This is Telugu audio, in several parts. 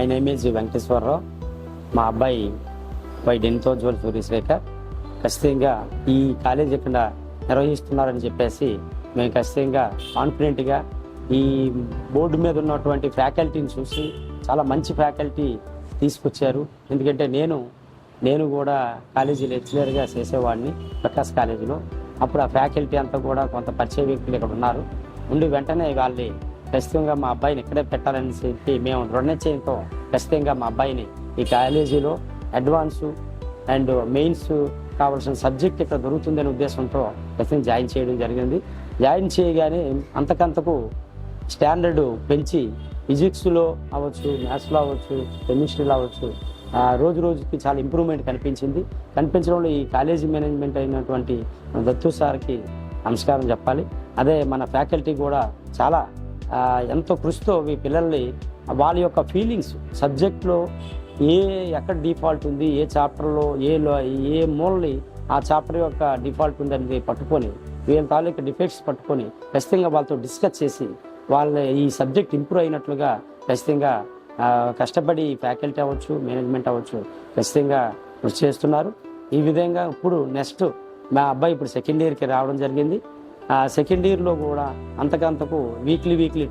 My name is Venkateswararao. మా అబ్బాయి వై డెనితోజ్వల్ సూర్యశేఖర్. ఖచ్చితంగా ఈ కాలేజ్ ఇక్కడ నిర్వహిస్తున్నారని చెప్పేసి మేము ఖచ్చితంగా కాన్ఫిడెంట్గా ఈ బోర్డు మీద ఉన్నటువంటి ఫ్యాకల్టీని చూసి చాలా మంచి ఫ్యాకల్టీ తీసుకొచ్చారు. ఎందుకంటే నేను కూడా కాలేజీ లెక్చరర్గా చేసేవాడిని ప్రకాశ్ కాలేజీలో. అప్పుడు ఆ ఫ్యాకల్టీ అంతా కూడా కొంత పరిచయ వ్యక్తులు ఇక్కడ ఉన్నారు. ఉండి వెంటనే వాళ్ళు ఖచ్చితంగా మా అబ్బాయిని ఇక్కడే పెట్టాలని చెప్పి మేము దృఢ నిశ్చయంతో ఖచ్చితంగా మా అబ్బాయిని ఈ కాలేజీలో అడ్వాన్సు అండ్ మెయిన్స్ కావాల్సిన సబ్జెక్ట్ ఇక్కడ దొరుకుతుందనే ఉద్దేశంతో ఖచ్చితంగా జాయిన్ చేయడం జరిగింది. జాయిన్ చేయగానే అంతకంతకు స్టాండర్డ్ పెంచి ఫిజిక్స్లో అవ్వచ్చు, మ్యాథ్స్లో అవ్వచ్చు, కెమిస్ట్రీలో అవ్వచ్చు రోజు రోజుకి చాలా ఇంప్రూవ్మెంట్ కనిపించడంలో ఈ కాలేజీ మేనేజ్మెంట్ అయినటువంటి దత్తు సార్కి నమస్కారం చెప్పాలి. అదే మన ఫ్యాకల్టీ కూడా చాలా ఎంతో కృషితో ఈ పిల్లల్ని వాళ్ళ యొక్క ఫీలింగ్స్ సబ్జెక్ట్లో ఎక్కడ డిఫాల్ట్ ఉంది, ఏ చాప్టర్లో ఏ మూలని ఆ చాప్టర్ యొక్క డిఫాల్ట్ ఉందని పట్టుకొని వీళ్ళ తాలూకు డిఫెక్ట్స్ పట్టుకొని ఖచ్చితంగా వాళ్ళతో డిస్కస్ చేసి వాళ్ళ ఈ సబ్జెక్ట్ ఇంప్రూవ్ అయినట్లుగా ఖచ్చితంగా కష్టపడి ఫ్యాకల్టీ అవ్వచ్చు, మేనేజ్మెంట్ అవ్వచ్చు ఖచ్చితంగా కృషి చేస్తున్నారు. ఈ విధంగా ఇప్పుడు నెక్స్ట్ మా అబ్బాయి ఇప్పుడు సెకండ్ ఇయర్కి రావడం జరిగింది. సెకండ్ ఇయర్లో కూడా అంతకంతకు వీక్లీ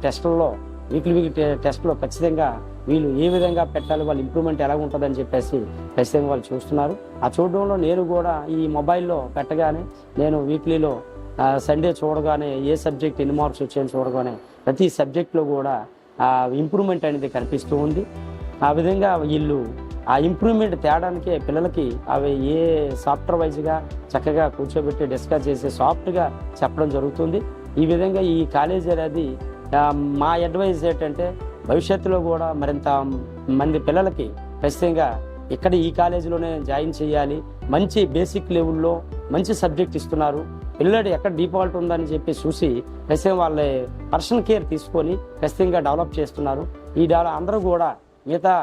టెస్ట్లో ఖచ్చితంగా వీళ్ళు ఏ విధంగా పెట్టాలి, వాళ్ళ ఇంప్రూవ్మెంట్ ఎలా ఉంటుందని చెప్పేసి ఖచ్చితంగా వాళ్ళు చూస్తున్నారు. ఆ చూడడంలో నేను కూడా ఈ మొబైల్లో పెట్టగానే నేను వీక్లీలో సండే చూడగానే ఏ సబ్జెక్ట్ ఎన్ని మార్క్స్ వచ్చాయని చూడగానే ప్రతి సబ్జెక్ట్లో కూడా ఇంప్రూవ్మెంట్ అనేది కనిపిస్తూ ఉంది. ఆ విధంగా వీళ్ళు ఆ ఇంప్రూవ్మెంట్ తేడానికే పిల్లలకి అవి ఏ సాఫ్ట్వేర్ వైజ్గా చక్కగా కూర్చోబెట్టి డిస్కస్ చేసి సాఫ్ట్గా చెప్పడం జరుగుతుంది. ఈ విధంగా ఈ కాలేజ్ అనేది మా అడ్వైజ్ ఏంటంటే భవిష్యత్తులో కూడా మరింత మంది పిల్లలకి ఖచ్చితంగా ఇక్కడ ఈ కాలేజీలోనే జాయిన్ చేయాలి. మంచి బేసిక్ లెవెల్లో మంచి సబ్జెక్ట్ ఇస్తున్నారు. పిల్లడు ఎక్కడ డిఫాల్ట్ ఉందని చెప్పి చూసి ఖచ్చితంగా వాళ్ళ పర్సనల్ కేర్ తీసుకొని ఖచ్చితంగా డెవలప్ చేస్తున్నారు. అందరూ కూడా మిగతా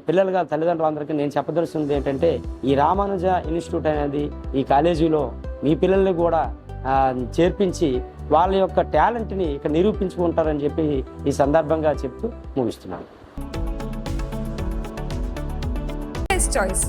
పిల్లలుగా తల్లిదండ్రులందరికీ నేను చెప్పదలుచుకుంది ఏంటంటే ఈ రామానుజ ఇన్స్టిట్యూట్ అనేది ఈ కాలేజీలో మీ పిల్లల్ని కూడా చేర్పించి వాళ్ళ యొక్క టాలెంట్ని ఇక్కడ నిరూపించుకుంటారని చెప్పి ఈ సందర్భంగా చెప్తూ ముగిస్తున్నాను. Choice.